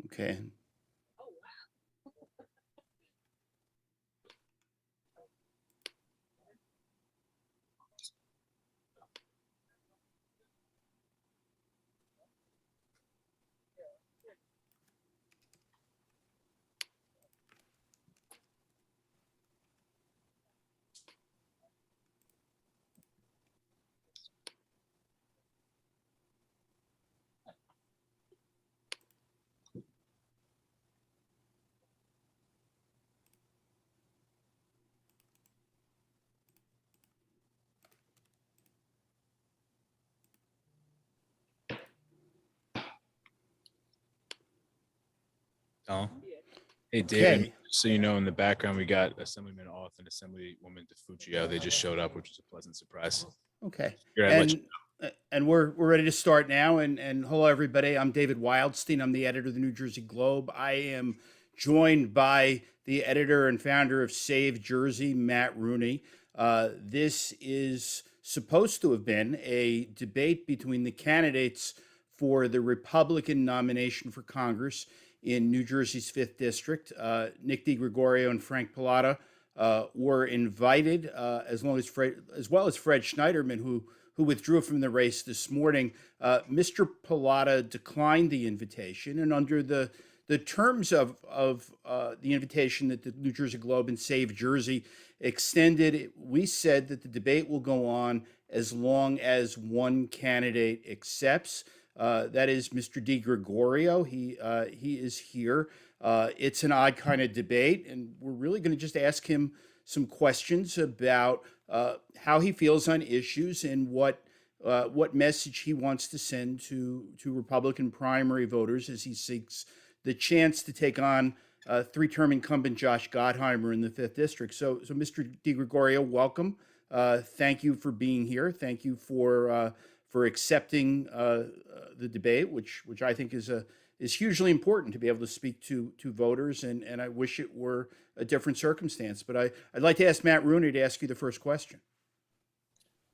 Okay. Oh. Hey, David, Okay. so you know, in the background, we got Assemblyman Off and Assemblywoman DeFuccio. They just showed up, which is a pleasant surprise. Okay. Here, I'd let you And we're ready to start now. And hello everybody. I'm David Wildstein. I'm the editor of the New Jersey Globe. I am joined by the editor and founder of Save Jersey, Matt Rooney. This is supposed to have been a debate between the candidates for the Republican nomination for Congress in New Jersey's 5th District. Nick DiGregorio and Frank Pallotta were invited, as well as Fred Schneiderman, who withdrew from the race this morning. Mr. Pallotta declined the invitation, and under the terms of the invitation that the New Jersey Globe and Save Jersey extended, we said that the debate will go on as long as one candidate accepts. That is Mr. DiGregorio. He is here. It's an odd kind of debate, and we're really going to just ask him some questions about how he feels on issues and what message he wants to send to Republican primary voters as he seeks the chance to take on three-term incumbent Josh Gottheimer in the 5th District. So Mr. DiGregorio, welcome. Thank you for being here. Thank you for accepting the debate, which I think is hugely important to be able to speak to voters, and I wish it were a different circumstance. But I'd like to ask Matt Rooney to ask you the first question.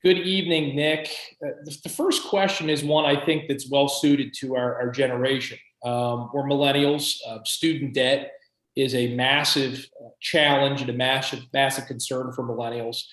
Good evening, Nick. The first question is one I think that's well suited to our generation. We're millennials. Student debt is a massive challenge and a massive concern for millennials.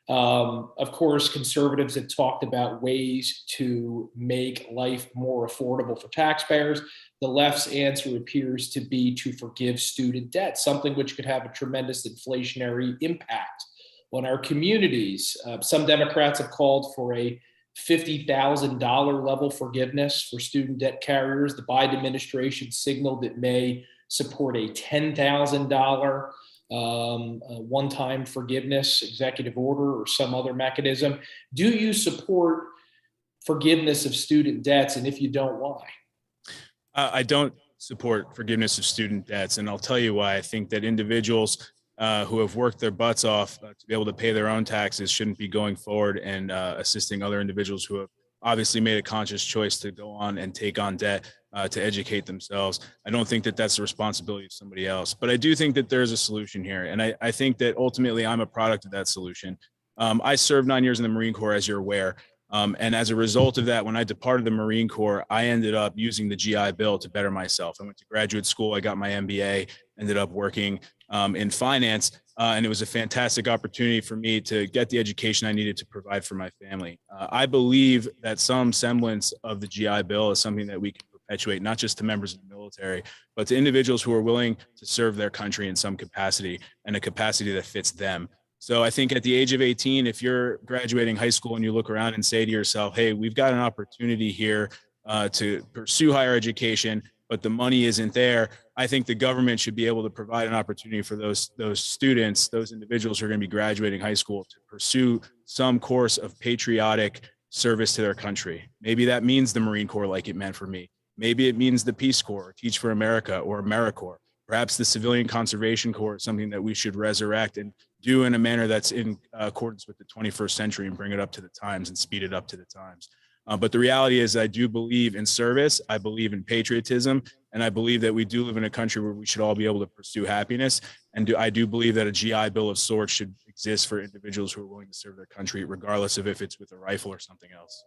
Of course, conservatives have talked about ways to make life more affordable for taxpayers. The left's answer appears to be to forgive student debt, something which could have a tremendous inflationary impact on our communities. Some Democrats have called for a $50,000 level forgiveness for student debt carriers. The Biden administration signaled it may support a $10,000 one-time forgiveness, executive order, or some other mechanism. Do you support forgiveness of student debts? And if you don't, why? I don't support forgiveness of student debts, and I'll tell you why. I think that individuals who have worked their butts off to be able to pay their own taxes shouldn't be going forward and assisting other individuals who have obviously made a conscious choice to go on and take on debt to educate themselves. I don't think that that's the responsibility of somebody else, but I do think that there's a solution here. And I think that ultimately I'm a product of that solution. I served 9 years in the Marine Corps, as you're aware. And as a result of that, when I departed the Marine Corps, I ended up using the GI Bill to better myself. I went to graduate school. I got my MBA, ended up working in finance. And it was a fantastic opportunity for me to get the education I needed to provide for my family. I believe that some semblance of the GI Bill is something that we can perpetuate, not just to members of the military, but to individuals who are willing to serve their country in some capacity and a capacity that fits them. So I think at the age of 18, if you're graduating high school and you look around and say to yourself, hey, we've got an opportunity here to pursue higher education, but the money isn't there, I think the government should be able to provide an opportunity for those students, those individuals who are going to be graduating high school, to pursue some course of patriotic service to their country. Maybe that means the Marine Corps, like it meant for me. Maybe it means the Peace Corps, or Teach for America, or AmeriCorps. Perhaps the Civilian Conservation Corps is something that we should resurrect and do in a manner that's in accordance with the 21st century and bring it up to the times and speed it up to the times. But the reality is I do believe in service. I believe in patriotism. And I believe that we do live in a country where we should all be able to pursue happiness. And I do believe that a GI Bill of sorts should exist for individuals who are willing to serve their country, regardless of if it's with a rifle or something else.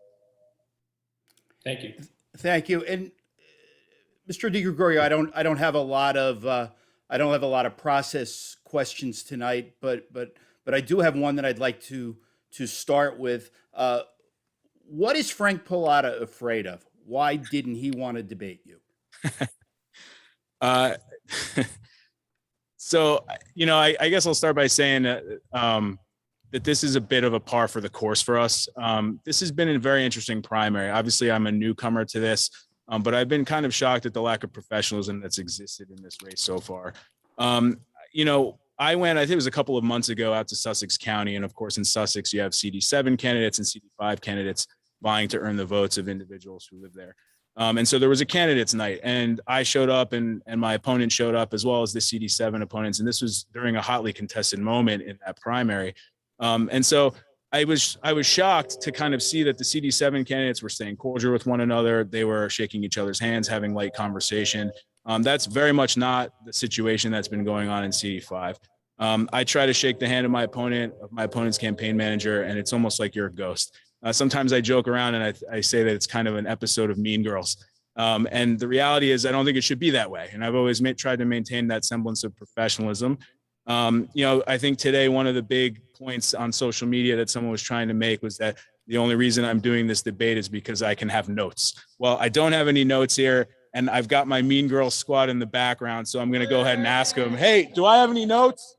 Thank you. Thank you. And Mr. DiGregorio, I don't have a lot of process questions tonight, but I do have one that I'd like to start with. What is Frank Pallotta afraid of? Why didn't he want to debate you? Uh, so, I guess I'll start by saying that this is a bit of a par for the course for us. This has been a very interesting primary. Obviously, I'm a newcomer to this, but I've been kind of shocked at the lack of professionalism that's existed in this race so far. I went, I think it was a couple of months ago, out to Sussex County. And of course, in Sussex, you have CD7 candidates and CD5 candidates vying to earn the votes of individuals who live there. And so there was a candidates night, and I showed up, and my opponent showed up, as well as the CD7 opponents. And this was during a hotly contested moment in that primary. And so I was shocked to kind of see that the CD7 candidates were staying cordial with one another. They were shaking each other's hands, having light conversation. That's very much not the situation that's been going on in CD5. I try to shake the hand of my opponent's campaign manager, and it's almost like you're a ghost. Sometimes I joke around and I say that it's kind of an episode of Mean Girls. And the reality is I don't think it should be that way. And I've always tried to maintain that semblance of professionalism. I think today one of the big points on social media that someone was trying to make was that the only reason I'm doing this debate is because I can have notes. Well, I don't have any notes here, and I've got my Mean Girls squad in the background, so I'm going to go ahead and ask them, hey, do I have any notes?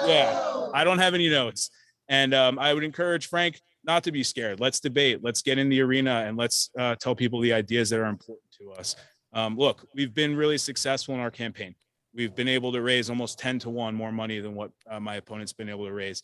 Yeah, I don't have any notes. And I would encourage Frank not to be scared. Let's debate. Let's get in the arena, and let's tell people the ideas that are important to us. Look, we've been really successful in our campaign. We've been able to raise almost 10-1 more money than what my opponent's been able to raise.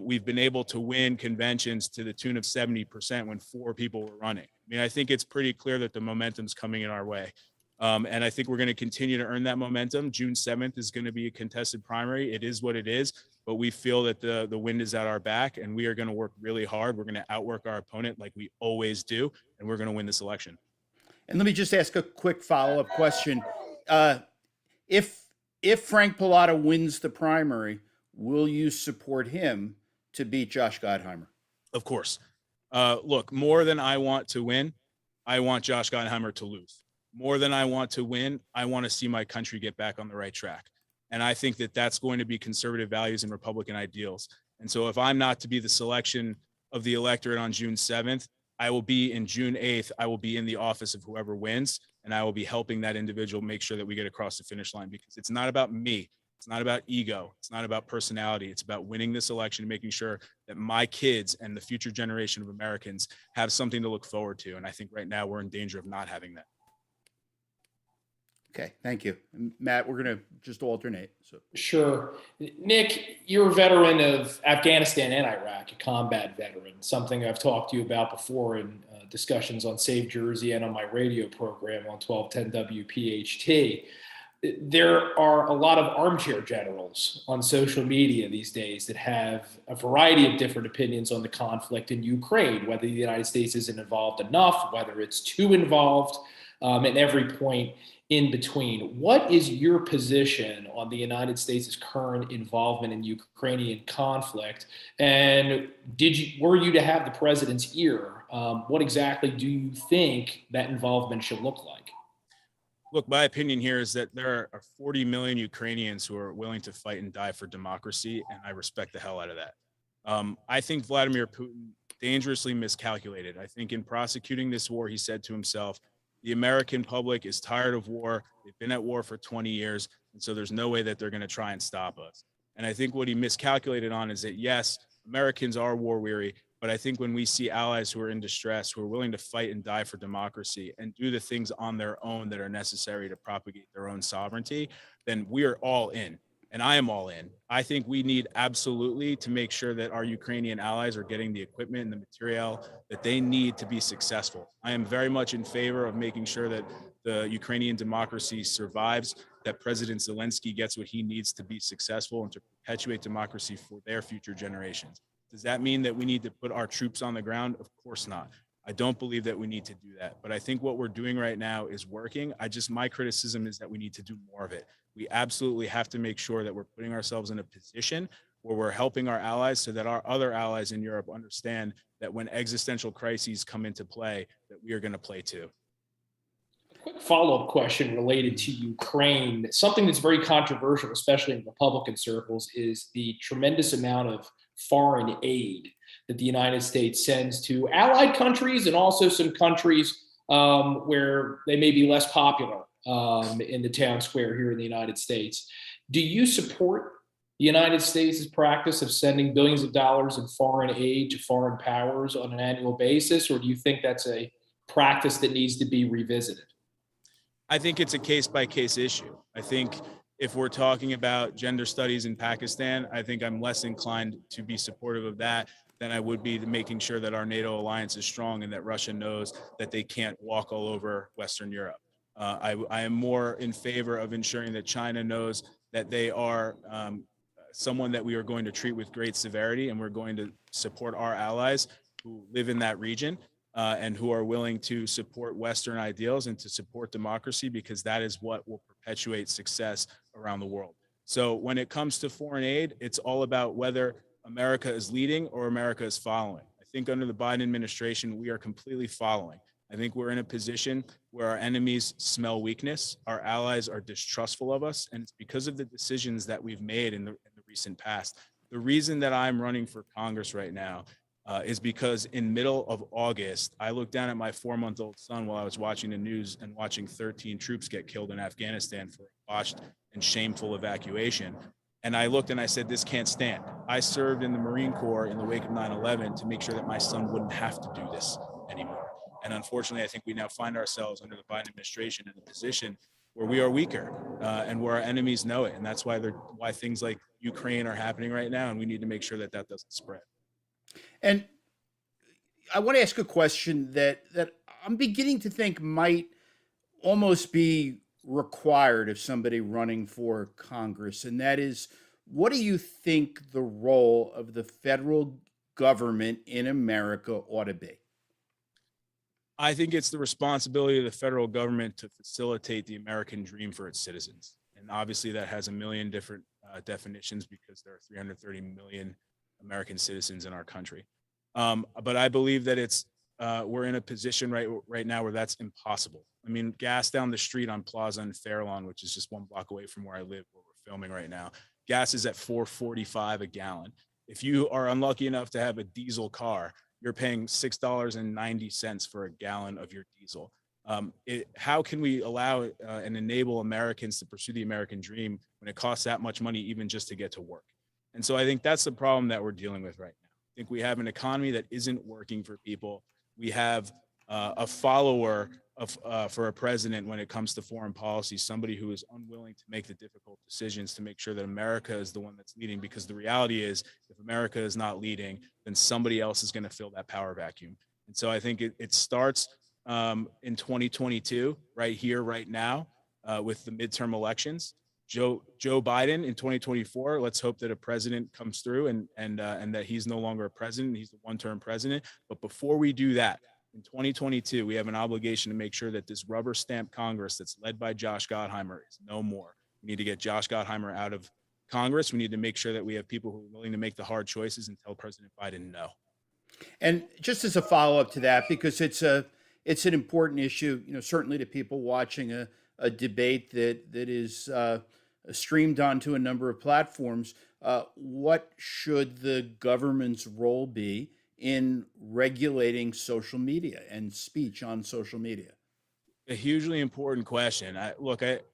We've been able to win conventions to the tune of 70% when 4 people were running. I mean, I think it's pretty clear that the momentum's coming in our way. And I think we're going to continue to earn that momentum. June 7th is going to be a contested primary. It is what it is, but we feel that the wind is at our back, and we are going to work really hard. We're going to outwork our opponent like we always do, and we're going to win this election. And let me just ask a quick follow-up question. If Frank Pallotta wins the primary, will you support him to beat Josh Gottheimer? Of course. Look, more than I want to win, I want Josh Gottheimer to lose. More than I want to win, I want to see my country get back on the right track. And I think that that's going to be conservative values and Republican ideals. And so if I'm not to be the selection of the electorate on June 7th, I will be in June 8th. I will be in the office of whoever wins, and I will be helping that individual make sure that we get across the finish line, because it's not about me. It's not about ego. It's not about personality. It's about winning this election and making sure that my kids and the future generation of Americans have something to look forward to. And I think right now we're in danger of not having that. Okay, thank you. Matt, we're going to just alternate. So. Sure. Nick, you're a veteran of Afghanistan and Iraq, a combat veteran, something I've talked to you about before in discussions on Save Jersey and on my radio program on 1210 WPHT. There are a lot of armchair generals on social media these days that have a variety of different opinions on the conflict in Ukraine, whether the United States isn't involved enough, whether it's too involved, at every point in between. What is your position on the United States' current involvement in Ukrainian conflict? And were you to have the president's ear, what exactly do you think that involvement should look like? Look, my opinion here is that there are 40 million Ukrainians who are willing to fight and die for democracy, and I respect the hell out of that. I think Vladimir Putin dangerously miscalculated. I think in prosecuting this war, he said to himself, the American public is tired of war. They've been at war for 20 years, and so there's no way that they're going to try and stop us. And I think what he miscalculated on is that, yes, Americans are war weary, but I think when we see allies who are in distress, who are willing to fight and die for democracy and do the things on their own that are necessary to propagate their own sovereignty, then we are all in. And I am all in. I think we need absolutely to make sure that our Ukrainian allies are getting the equipment and the material that they need to be successful. I am very much in favor of making sure that the Ukrainian democracy survives, that President Zelensky gets what he needs to be successful and to perpetuate democracy for their future generations. Does that mean that we need to put our troops on the ground? Of course not. I don't believe that we need to do that. But I think what we're doing right now is working. My criticism is that we need to do more of it. We absolutely have to make sure that we're putting ourselves in a position where we're helping our allies so that our other allies in Europe understand that when existential crises come into play, that we are going to play too. Quick follow-up question related to Ukraine. Something that's very controversial, especially in Republican circles, is the tremendous amount of foreign aid that the United States sends to allied countries and also some countries where they may be less popular in the town square here in the United States. Do you support the United States' practice of sending billions of dollars in foreign aid to foreign powers on an annual basis, or do you think that's a practice that needs to be revisited? I think it's a case-by-case issue. I think if we're talking about gender studies in Pakistan, I think I'm less inclined to be supportive of that than I would be to making sure that our NATO alliance is strong and that Russia knows that they can't walk all over Western Europe. I am more in favor of ensuring that China knows that they are someone that we are going to treat with great severity, and we're going to support our allies who live in that region and who are willing to support Western ideals and to support democracy, because that is what will perpetuate success around the world. So when it comes to foreign aid, it's all about whether America is leading or America is following. I think under the Biden administration, we are completely following. I think we're in a position where our enemies smell weakness, our allies are distrustful of us, and it's because of the decisions that we've made in the recent past. The reason that I'm running for Congress right now is because in middle of August, I looked down at my 4-month-old son while I was watching the news and watching 13 troops get killed in Afghanistan for a botched and shameful evacuation. And I looked and I said, this can't stand. I served in the Marine Corps in the wake of 9/11 to make sure that my son wouldn't have to do this anymore. And unfortunately, I think we now find ourselves under the Biden administration in a position where we are weaker and where our enemies know it. And that's why things like Ukraine are happening right now. And we need to make sure that that doesn't spread. And I want to ask a question that I'm beginning to think might almost be required of somebody running for Congress, and that is, what do you think the role of the federal government in America ought to be? I think it's the responsibility of the federal government to facilitate the American dream for its citizens. And obviously that has a million different definitions because there are 330 million American citizens in our country. But I believe that we're in a position right now where that's impossible. I mean, gas down the street on Plaza and Fairlawn, which is just 1 block away from where I live, where we're filming right now, gas is at $4.45 a gallon. If you are unlucky enough to have a diesel car, you're paying $6.90 for a gallon of your diesel. How can we allow and enable Americans to pursue the American dream when it costs that much money even just to get to work? And so I think that's the problem that we're dealing with right now. I think we have an economy that isn't working for people. We have a follower for a president when it comes to foreign policy, somebody who is unwilling to make the difficult decisions to make sure that America is the one that's leading, because the reality is if America is not leading, then somebody else is going to fill that power vacuum. And so I think it starts in 2022, right here, right now, with the midterm elections. Joe Biden in 2024. Let's hope that a president comes through and that he's no longer a president. He's the one-term president. But before we do that, in 2022, we have an obligation to make sure that this rubber stamp Congress that's led by Josh Gottheimer is no more. We need to get Josh Gottheimer out of Congress. We need to make sure that we have people who are willing to make the hard choices and tell President Biden no. And just as a follow-up to that, because it's an important issue, certainly to people watching a debate that is streamed onto a number of platforms. What should the government's role be in regulating social media and speech on social media? A hugely important question.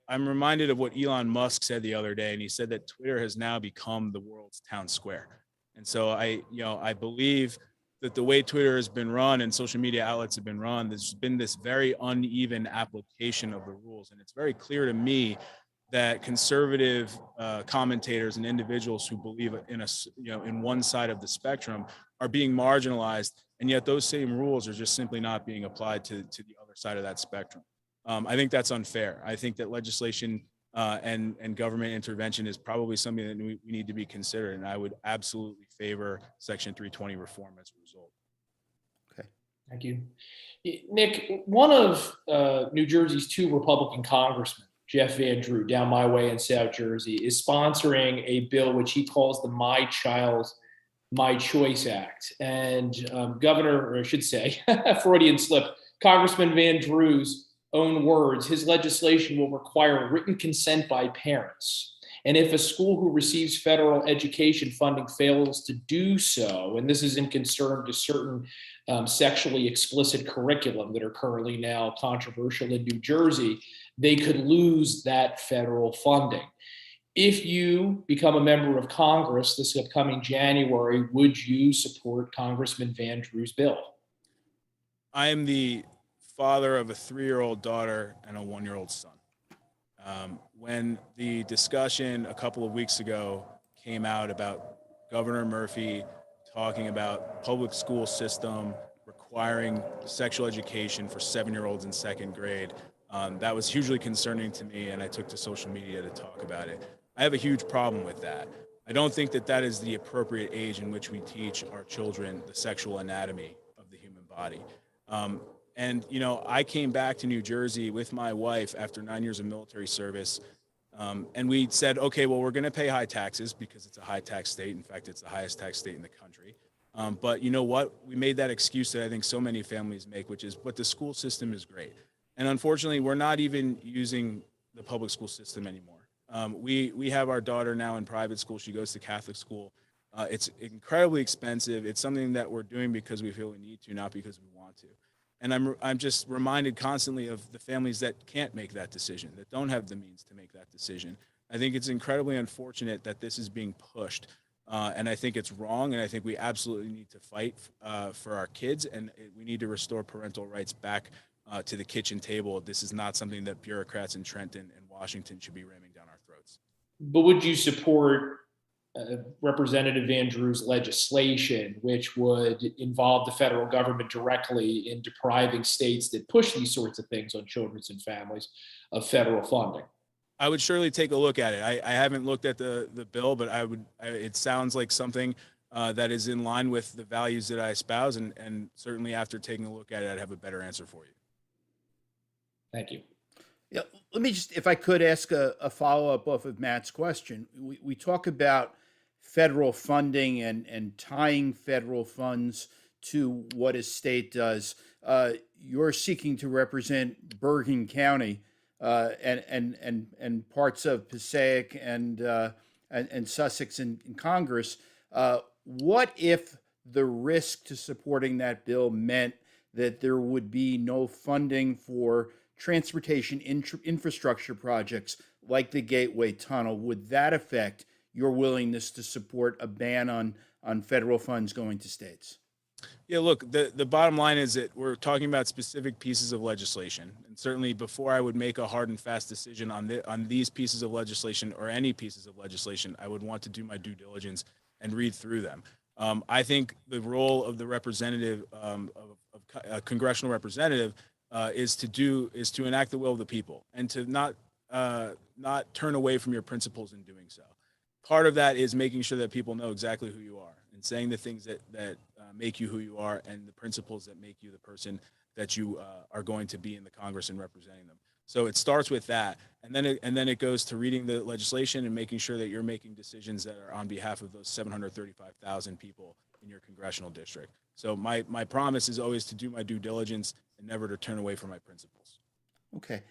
I'm reminded of what Elon Musk said the other day, and he said that Twitter has now become the world's town square. And so I believe that the way Twitter has been run and social media outlets have been run, there's been this very uneven application of the rules. And it's very clear to me that conservative commentators and individuals who believe in one side of the spectrum are being marginalized, and yet those same rules are just simply not being applied to the other side of that spectrum. I think that's unfair. I think that legislation and government intervention is probably something that we need to be considered, and I would absolutely favor Section 320 reform as a result. Okay. Thank you. Nick, one of New Jersey's 2 Republican congressmen Jeff Van Drew, down my way in South Jersey, is sponsoring a bill which he calls the My Child, My Choice Act. And Governor, or I should say, Freudian slip, Congressman Van Drew's own words, his legislation will require written consent by parents. And if a school who receives federal education funding fails to do so, and this is in concern to certain sexually explicit curriculum that are currently now controversial in New Jersey, they could lose that federal funding. If you become a member of Congress this upcoming January, would you support Congressman Van Drew's bill? I am the father of a 3-year-old daughter and a 1-year-old son. When the discussion a couple of weeks ago came out about Governor Murphy talking about public school system requiring sexual education for 7-year-olds in second grade, that was hugely concerning to me, and I took to social media to talk about it. I have a huge problem with that. I don't think that that is the appropriate age in which we teach our children the sexual anatomy of the human body. And, you know, I came back to New Jersey with my wife after 9 years of military service. And we said, okay, well, we're going to pay high taxes because it's a high tax state. In fact, it's the highest tax state in the country. But you know what? We made that excuse that I think so many families make, which is, but the school system is great. And unfortunately, we're not even using the public school system anymore. We have our daughter now in private school. She goes to Catholic school. It's incredibly expensive. It's something that we're doing because we feel we need to, not because we want to. And I'm just reminded constantly of the families that can't make that decision, that don't have the means to make that decision. I think it's incredibly unfortunate that this is being pushed. And I think it's wrong. And I think we absolutely need to fight for our kids. And we need to restore parental rights back to the kitchen table. This is not something that bureaucrats in Trenton and Washington should be ramming down our throats. But would you support Representative Van Drew's legislation, which would involve the federal government directly in depriving states that push these sorts of things on children and families of federal funding? I would surely take a look at it. I haven't looked at the bill, but it sounds like something that is in line with the values that I espouse. And certainly after taking a look at it, I'd have a better answer for you. Thank you. Yeah, let me just, if I could ask a follow-up off of Matt's question. We talk about federal funding and tying federal funds to what a state does. You're seeking to represent Bergen County and parts of Passaic and Sussex in Congress. What if the risk to supporting that bill meant that there would be no funding for transportation infrastructure projects like the Gateway Tunnel? Would that affect your willingness to support a ban on federal funds going to states? Yeah, look, the bottom line is that we're talking about specific pieces of legislation. And certainly before I would make a hard and fast decision on these pieces of legislation or any pieces of legislation, I would want to do my due diligence and read through them. I think the role of the representative, of a congressional representative, is to enact the will of the people and to not turn away from your principles in doing so. Part of that is making sure that people know exactly who you are and saying the things that make you who you are and the principles that make you the person that you are going to be in the Congress and representing them. So it starts with that, and then it goes to reading the legislation and making sure that you're making decisions that are on behalf of those 735,000 people in your congressional district. So my promise is always to do my due diligence and never to turn away from my principles. Okay.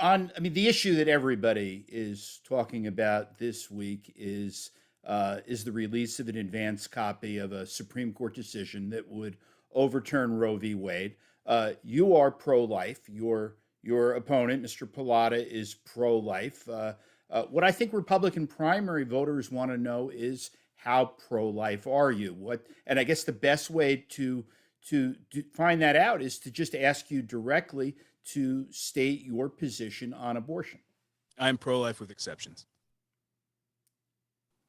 The issue that everybody is talking about this week is the release of an advance copy of a Supreme Court decision that would overturn Roe v. Wade. You are pro-life. Your opponent, Mr. Pallotta, is pro-life. What I think Republican primary voters want to know is, how pro-life are you? And I guess the best way to find that out is to just ask you directly to state your position on abortion. I'm pro-life with exceptions.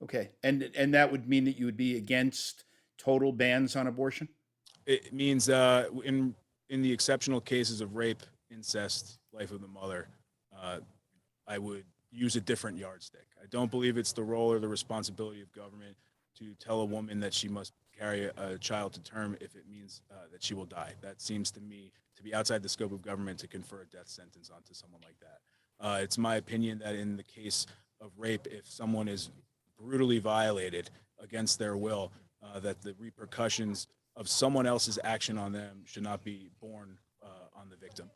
Okay, and that would mean that you would be against total bans on abortion? It means in the exceptional cases of rape, incest, life of the mother, I would use a different yardstick. I don't believe it's the role or the responsibility of government to tell a woman that she must carry a child to term if it means that she will die. That seems to me to be outside the scope of government to confer a death sentence onto someone like that. It's my opinion that in the case of rape, if someone is brutally violated against their will, that the repercussions of someone else's action on them should not be borne on the victim.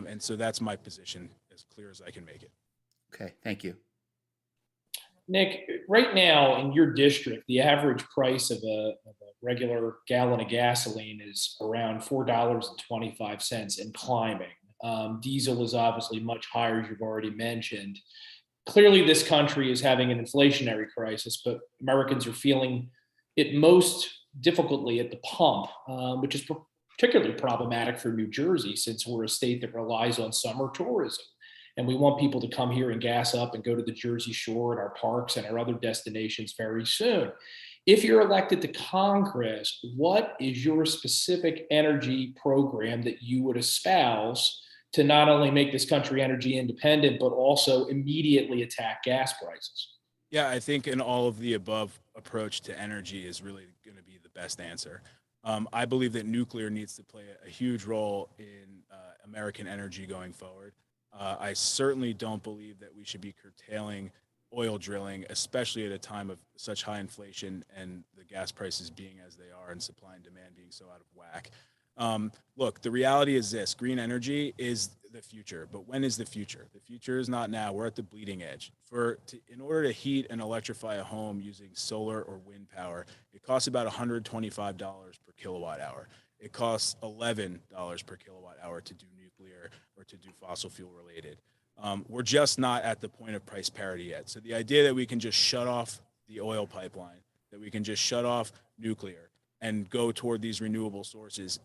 And so that's my position, as clear as I can make it. Okay, thank you. Nick, right now in your district, the average price of a regular gallon of gasoline is around $4.25 and climbing. Diesel is obviously much higher, as you've already mentioned. Clearly, this country is having an inflationary crisis, but Americans are feeling it most difficultly at the pump, which is particularly problematic for New Jersey since we're a state that relies on summer tourism. And we want people to come here and gas up and go to the Jersey Shore and our parks and our other destinations very soon. If you're elected to Congress, what is your specific energy program that you would espouse to not only make this country energy independent, but also immediately attack gas prices? Yeah, I think an all of the above approach to energy is really going to be the best answer. I believe that nuclear needs to play a huge role in American energy going forward. I certainly don't believe that we should be curtailing oil drilling, especially at a time of such high inflation and the gas prices being as they are and supply and demand being so out of whack. Look, the reality is this: green energy is the future. But when is the future? The future is not now. We're at the bleeding edge. In order to heat and electrify a home using solar or wind power, it costs about $125 per kilowatt hour. It costs $11 per kilowatt hour to do nuclear or to do fossil fuel related. We're just not at the point of price parity yet. So the idea that we can just shut off the oil pipeline, that we can just shut off nuclear and go toward these renewable sources,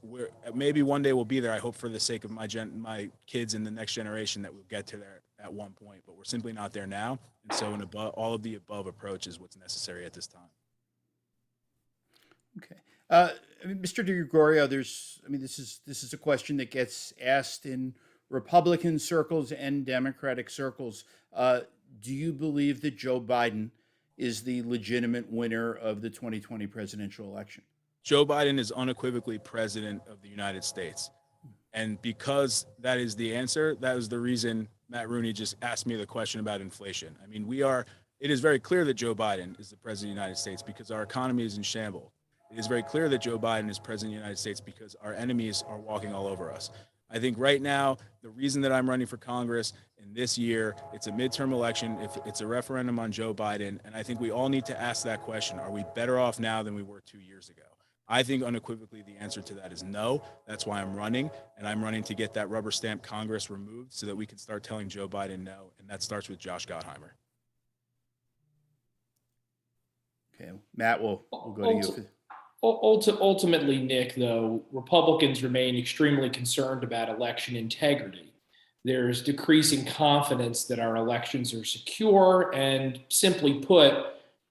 maybe one day we'll be there. I hope for the sake of my kids and the next generation that we'll get to there at one point, but we're simply not there now. And so all of the above approach is what's necessary at this time. Okay. Mr. DiGregorio, this is a question that gets asked in Republican circles and Democratic circles. Do you believe that Joe Biden is the legitimate winner of the 2020 presidential election? Joe Biden is unequivocally president of the United States. And because that is the answer, that is the reason Matt Rooney just asked me the question about inflation. I mean, it is very clear that Joe Biden is the president of the United States because our economy is in shambles. It is very clear that Joe Biden is president of the United States because our enemies are walking all over us. I think right now, the reason that I'm running for Congress in this year, it's a midterm election, if it's a referendum on Joe Biden, and I think we all need to ask that question. Are we better off now than we were 2 years ago? I think unequivocally the answer to that is no. That's why I'm running, and I'm running to get that rubber stamp Congress removed so that we can start telling Joe Biden no, and that starts with Josh Gottheimer. Okay, Matt, we'll go to you. Ultimately, Nick, though, Republicans remain extremely concerned about election integrity. There's decreasing confidence that our elections are secure, and simply put,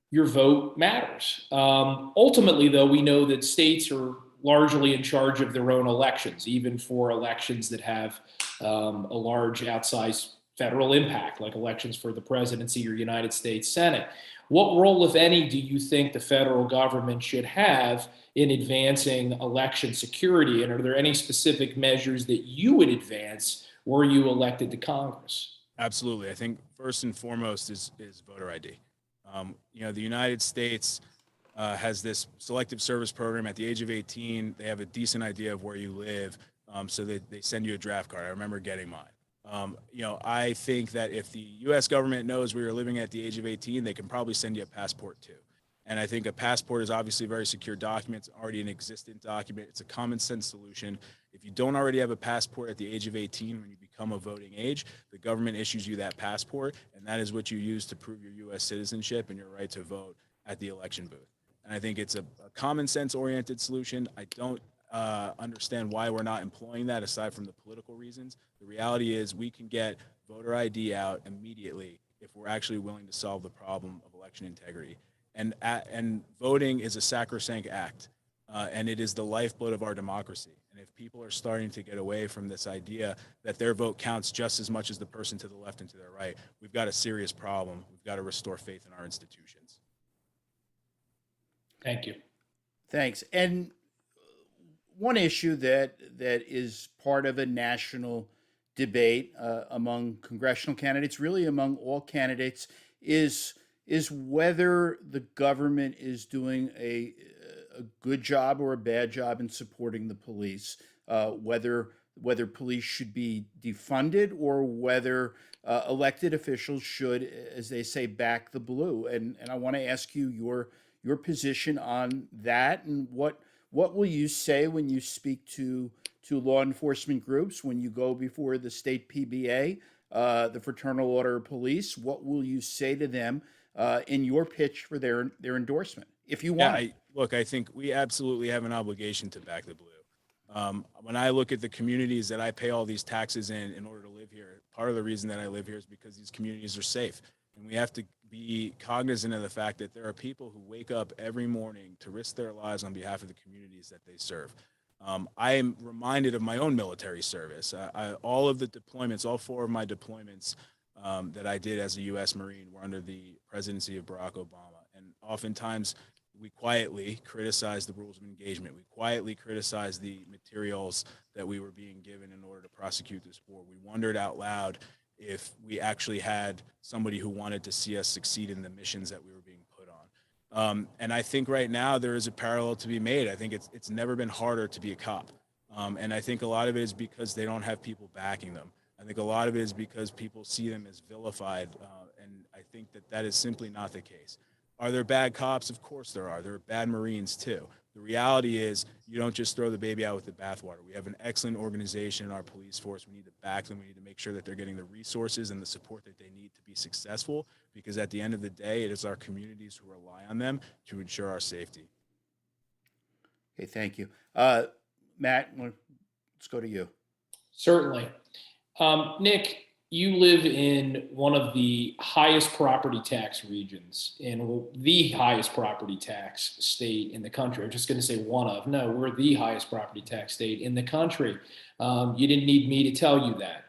your vote matters. Ultimately, though, we know that states are largely in charge of their own elections, even for elections that have a large outsized federal impact, like elections for the presidency or United States Senate. What role, if any, do you think the federal government should have in advancing election security? And are there any specific measures that you would advance were you elected to Congress? Absolutely. I think first and foremost is voter ID. The United States has this selective service program. At the age of 18, they have a decent idea of where you live, so they send you a draft card. I remember getting mine. I think that if the U.S. government knows where you're living at the age of 18, they can probably send you a passport too. And I think a passport is obviously a very secure document. It's already an existent document. It's a common sense solution. If you don't already have a passport at the age of 18, when you become a voting age, the government issues you that passport, and that is what you use to prove your U.S. citizenship and your right to vote at the election booth. And I think it's a common sense oriented solution. I don't understand why we're not employing that aside from the political reasons. The reality is we can get voter ID out immediately if we're actually willing to solve the problem of election integrity. And voting is a sacrosanct act, and it is the lifeblood of our democracy. And if people are starting to get away from this idea that their vote counts just as much as the person to the left and to their right, we've got a serious problem. We've got to restore faith in our institutions. Thank you. Thanks. And one issue that is part of a national debate among congressional candidates, really among all candidates, is whether the government is doing a good job or a bad job in supporting the police, whether police should be defunded or whether elected officials should, as they say, back the blue. And I want to ask you your position on that, and what will you say when you speak to law enforcement groups, when you go before the state PBA, the Fraternal Order of Police? What will you say to them in your pitch for their endorsement, if you Yeah, want it? look, I think we absolutely have an obligation to back the blue. When I look at the communities that I pay all these taxes in order to live here, part of the reason that I live here is because these communities are safe. And we have to be cognizant of the fact that there are people who wake up every morning to risk their lives on behalf of the communities that they serve. I am reminded of my own military service. All of the deployments, all 4 of my deployments that I did as a U.S. Marine were under the presidency of Barack Obama. And oftentimes we quietly criticized the rules of engagement. We quietly criticized the materials that we were being given in order to prosecute this war. We wondered out loud if we actually had somebody who wanted to see us succeed in the missions that we were being put on. And I think right now there is a parallel to be made. I think it's never been harder to be a cop. And I think a lot of it is because they don't have people backing them. I think a lot of it is because people see them as vilified. And I think that is simply not the case. Are there bad cops? Of course there are. There are bad Marines too. The reality is you don't just throw the baby out with the bathwater. We have an excellent organization in our police force. We need to back them. We need to make sure that they're getting the resources and the support that they need to be successful, because at the end of the day, it is our communities who rely on them to ensure our safety. Okay, thank you. Matt, let's go to you. Certainly. Nick, you live in one of the highest property tax regions in the highest property tax state in the country. I'm just going to say one of. No, we're the highest property tax state in the country. You didn't need me to tell you that.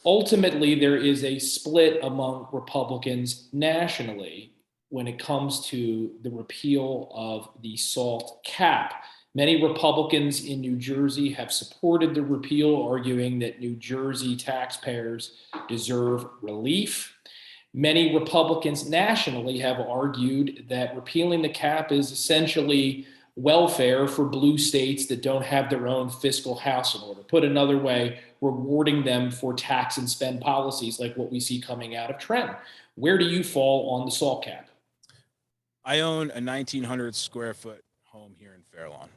Ultimately, there is a split among Republicans nationally when it comes to the repeal of the SALT cap. Many Republicans in New Jersey have supported the repeal, arguing that New Jersey taxpayers deserve relief. Many Republicans nationally have argued that repealing the cap is essentially welfare for blue states that don't have their own fiscal house in order. Put another way, rewarding them for tax and spend policies like what we see coming out of Trenton. Where do you fall on the SALT cap? I own a 1,900 square foot home here in Fairlawn.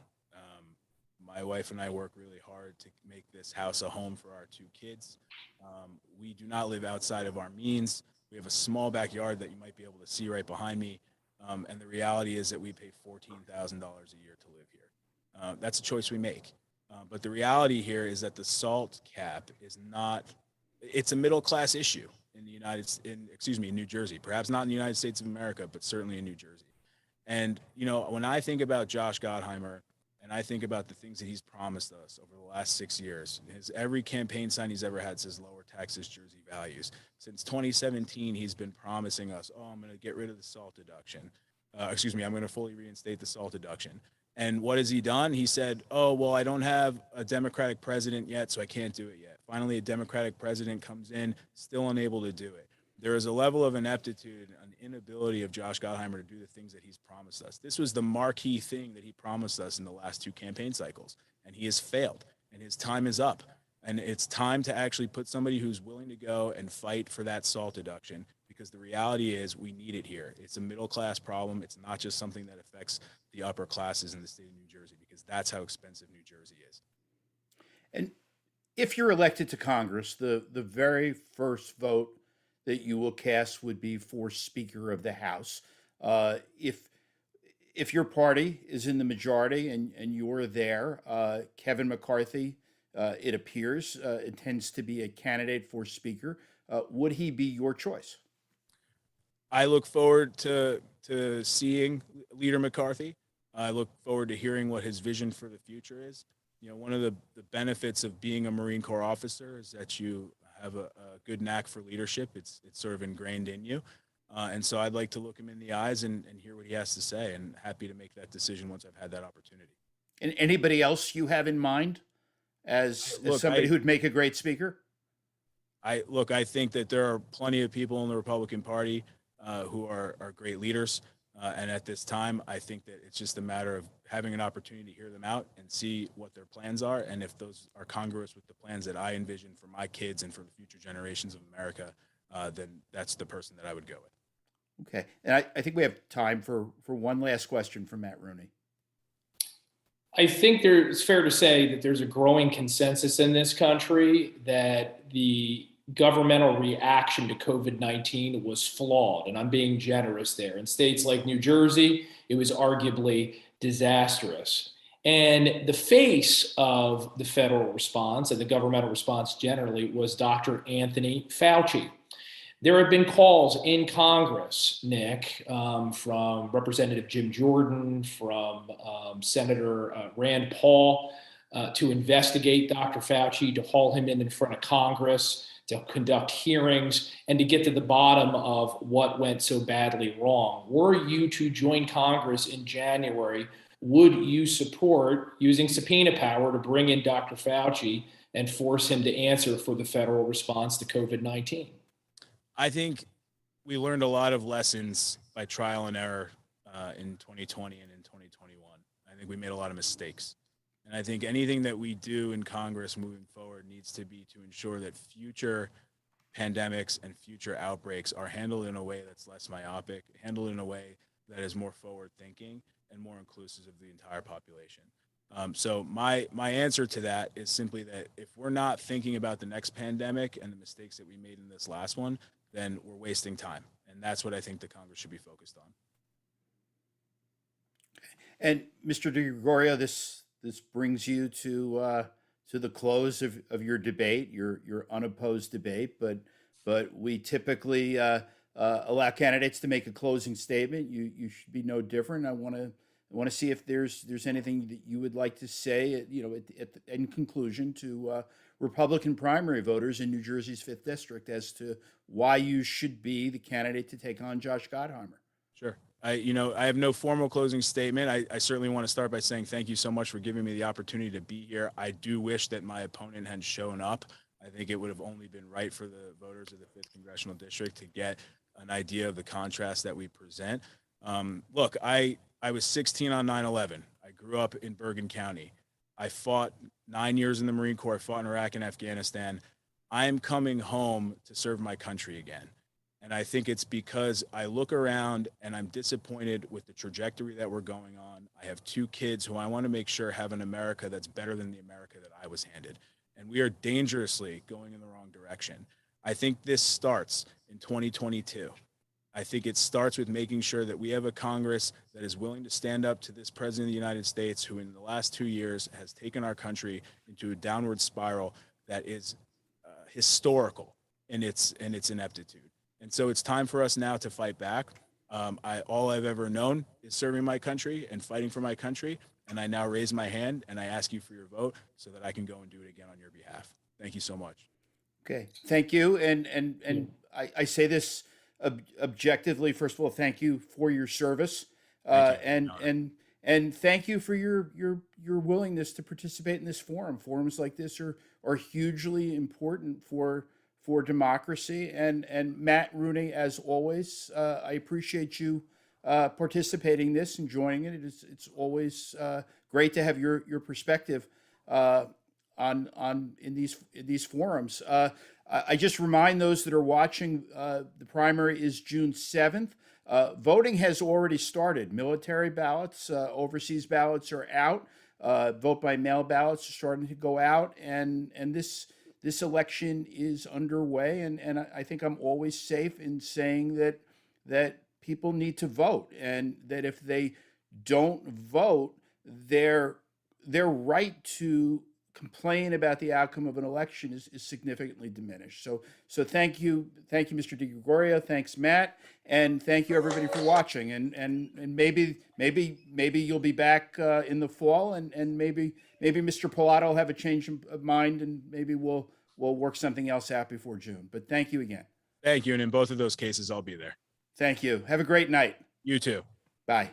My wife and I work really hard to make this house a home for our 2 kids. We do not live outside of our means. We have a small backyard that you might be able to see right behind me. And the reality is that we pay $14,000 a year to live here. That's a choice we make. But the reality here is that the SALT cap is not, it's a middle class issue in New Jersey, perhaps not in the United States of America, but certainly in New Jersey. And, when I think about Josh Gottheimer, and I think about the things that he's promised us over the last 6 years, every campaign sign he's ever had says lower taxes, Jersey values. Since 2017, he's been promising us, I'm going to get rid of the SALT deduction. I'm going to fully reinstate the SALT deduction. And what has he done? He said, I don't have a Democratic president yet, so I can't do it yet. Finally, a Democratic president comes in, still unable to do it. There is a level of ineptitude, an inability of Josh Gottheimer to do the things that he's promised us. This was the marquee thing that he promised us in the last 2 campaign cycles, and he has failed, and his time is up. And it's time to actually put somebody who's willing to go and fight for that SALT deduction, because the reality is we need it here. It's a middle-class problem. It's not just something that affects the upper classes in the state of New Jersey, because that's how expensive New Jersey is. And if you're elected to Congress, the very first vote that you will cast would be for Speaker of the House. If your party is in the majority and you're there, Kevin McCarthy, it appears, intends to be a candidate for Speaker. Would he be your choice? I look forward to seeing Leader McCarthy. I look forward to hearing what his vision for the future is. One of the benefits of being a Marine Corps officer is that you have a good knack for leadership. It's sort of ingrained in you. And so I'd like to look him in the eyes and hear what he has to say, and happy to make that decision once I've had that opportunity. And anybody else you have in mind as somebody who'd make a great speaker? I think that there are plenty of people in the Republican Party who are great leaders. And at this time, I think that it's just a matter of having an opportunity to hear them out and see what their plans are. And if those are congruous with the plans that I envision for my kids and for the future generations of America, then that's the person that I would go with. Okay. And I think we have time for one last question from Matt Rooney. I think it's fair to say that there's a growing consensus in this country that the governmental reaction to COVID-19 was flawed, and I'm being generous there. In states like New Jersey, it was arguably disastrous. And the face of the federal response and the governmental response generally was Dr. Anthony Fauci. There have been calls in Congress, Nick, from Representative Jim Jordan, from Senator Rand Paul, to investigate Dr. Fauci, to haul him in front of Congress, to conduct hearings, and to get to the bottom of what went so badly wrong. Were you to join Congress in January, would you support using subpoena power to bring in Dr. Fauci and force him to answer for the federal response to COVID-19? I think we learned a lot of lessons by trial and error in 2020 and in 2021. I think we made a lot of mistakes. And I think anything that we do in Congress moving forward needs to be to ensure that future pandemics and future outbreaks are handled in a way that's less myopic, handled in a way that is more forward thinking and more inclusive of the entire population. So my answer to that is simply that if we're not thinking about the next pandemic and the mistakes that we made in this last one, then we're wasting time. And that's what I think the Congress should be focused on. And Mr. DeGregorio, this brings you to the close of your debate, your unopposed debate. But we typically allow candidates to make a closing statement. You should be no different. I want to see if there's anything that you would like to say, in conclusion to Republican primary voters in New Jersey's 5th District as to why you should be the candidate to take on Josh Gottheimer. Sure. I have no formal closing statement. I certainly want to start by saying thank you so much for giving me the opportunity to be here. I do wish that my opponent had shown up. I think it would have only been right for the voters of the 5th Congressional District to get an idea of the contrast that we present. Look, I was 16 on 9/11. I grew up in Bergen County. I fought 9 years in the Marine Corps, fought in Iraq and Afghanistan. I am coming home to serve my country again. And I think it's because I look around and I'm disappointed with the trajectory that we're going on. I have 2 kids who I want to make sure have an America that's better than the America that I was handed. And we are dangerously going in the wrong direction. I think this starts in 2022. I think it starts with making sure that we have a Congress that is willing to stand up to this president of the United States, who in the last 2 years has taken our country into a downward spiral that is historical in its ineptitude. And so it's time for us now to fight back. All I've ever known is serving my country and fighting for my country. And I now raise my hand and I ask you for your vote so that I can go and do it again on your behalf. Thank you so much. Okay, thank you. And I say this objectively. First of all, thank you for your service, and thank you for your willingness to participate in this forum. Forums like this are hugely important for democracy. And Matt Rooney, as always, I appreciate you participating in this and joining it. It's always great to have your perspective in these forums. I just remind those that are watching, the primary is June 7th. Voting has already started. Military ballots, overseas ballots are out. Vote by mail ballots are starting to go out, and this election is underway. And I think I'm always safe in saying that people need to vote, and that if they don't vote, their right to complain about the outcome of an election is significantly diminished. So thank you, Mr. DeGregorio. Thanks, Matt, and thank you everybody for watching. And maybe you'll be back in the fall, and maybe Mr. Pilato will have a change of mind, and maybe we'll work something else out before June. But thank you again. Thank you. And in both of those cases, I'll be there. Thank you. Have a great night. You too. Bye.